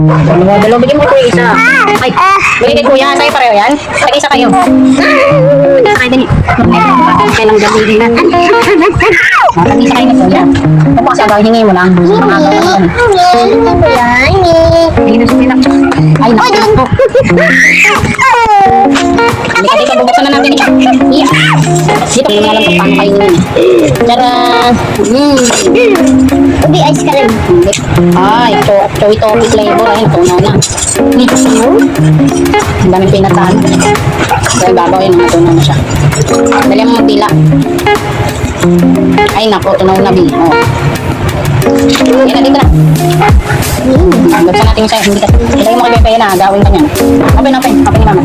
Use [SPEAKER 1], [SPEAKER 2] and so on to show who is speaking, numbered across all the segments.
[SPEAKER 1] Dalawa, bigyan mo kuya isa. Ay, bigyan kay kuya. Sa'yo pareho yan? Tag-isa kayo. Tag-isa kayo din. Kailang gamitin na. Tag-isa kayo ni kuya. Ito kasi agawin, hingi mo lang. Ay, naku. Dito, bubuksan na natin. Dito, kung alam kung paano kayo yun. Tara.
[SPEAKER 2] Ubi, ice cream.
[SPEAKER 1] Ay, chowi-topi flavor. Ayun, tunaw na. Ang daming pinataan. Kaya babaw yun, natunaw na siya. Dali mo magpila. Ay, naku, tunaw na, Bi. Oh. Yan na, dito na. Buksan natin yung sa'yo. Ilagay mo kay Pepe na, gawin ka niyan. Open ni Mama.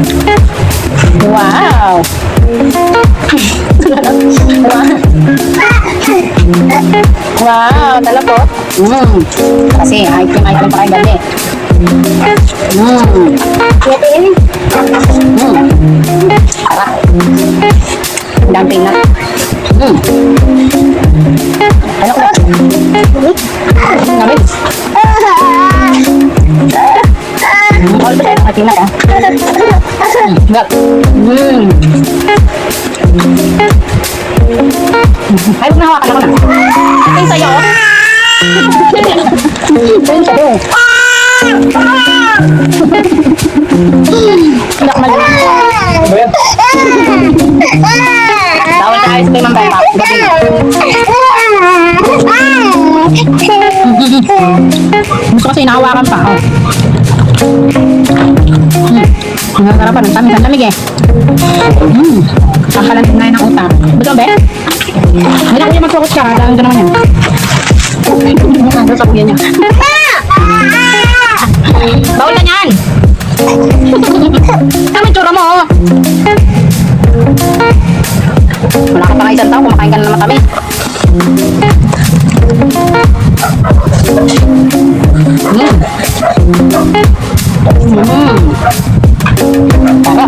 [SPEAKER 1] Wow! Wow, tala po. Kasi item pa kayo gabi. Tara. Damping na. Ano ko ba? Namit? All ba tayo nakatina ka? Gap. Ay, huwag nahawakan ako na. Ito yung sa'yo. Ito yung sa'yo. Anak na lang. Bawal ka ice cream ang bata. Gusto kasi inahawakan pa. Nagkarapan ng tamis. Ang lamig eh. Kapalan na ng utak. Betul ba? Hindi na kuya mag-focus ka. Dahil ka naman yan. Ano sa kuya niya? Bawal na yan! Tama yung tsura mo oh. Wala ka pa nga isang tao. Kumakain ka na naman kami. Tara.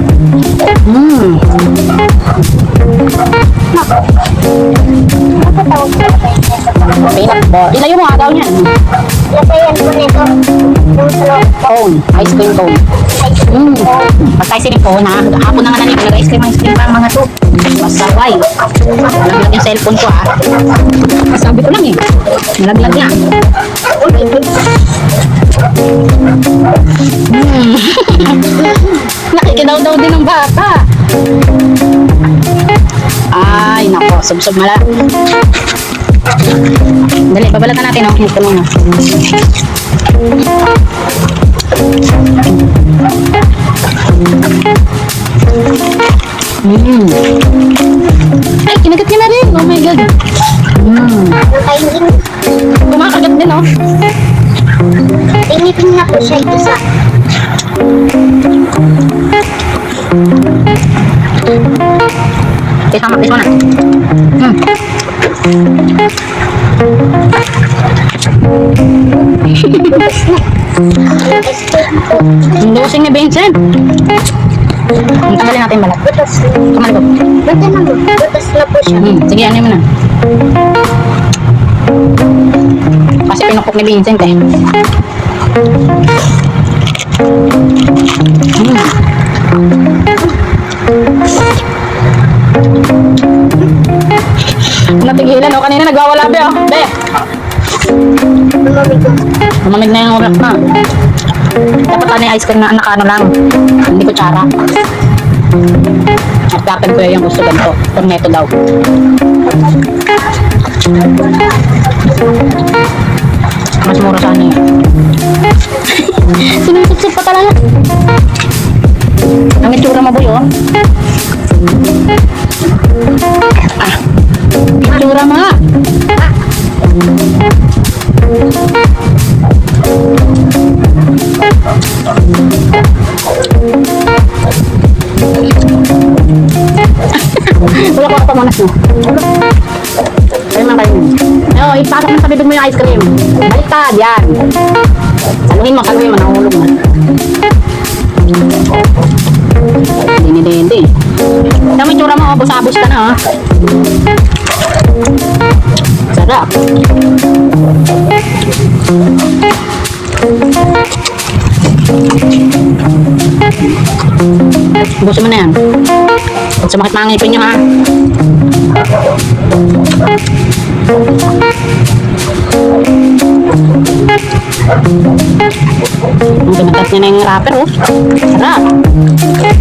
[SPEAKER 1] Pinakbo. Ilayo mo agaw niyan.
[SPEAKER 2] Lasayan ko nito.
[SPEAKER 1] Cone. Ice cream cone. Pagkay silikone ha. Hapon na nga nanin. Nag-ice cream pa ang mga to. Masaway. Nalaglag yung cellphone ko ha. Sabi ko lang eh. Nalaglag na. Nakikidaw-daw din ng bata. Ay, nako. Sub-sub mala. Dali, babalatan natin oh. Ito muna. Ay, kinagat niya na rin. Oh my God. Kumakagat din oh.
[SPEAKER 2] Inipin na po siya ito sa...
[SPEAKER 1] Taste mo na. Ang dosing ni Vincent. Tanggalin natin balat. Kamali ko.
[SPEAKER 2] Butas na po siya.
[SPEAKER 1] Sige, ano mo na. Kasi pinukok ni Vincent eh. Natigilan o. Kanina nagwawala be o. Be. Mamamig na yung urak na. Dapat ano yung ice cream na anak ano lang. Hindi ko tsara. At dapat ko yung gusto ganito. Torneto daw. Mas mura sana eh. Sinusip-sip pa talaga. Ang itsura mo boy oh. Itsura mo nga. Wala ko pamunas mo. Ayun lang kayo. Oo, ipasok mo sa bibig mo yung ice cream. Baliktad, yan. Saluhin mo, nahulog na. Dini-dindi. Dami tsura mo, abos-abos ka na, ha? Sarap. Ubusin mo na yan. Huwag sumakit mga ngipin nyo ha. Ang tumatat niya na yung wrapper oh. Sarap.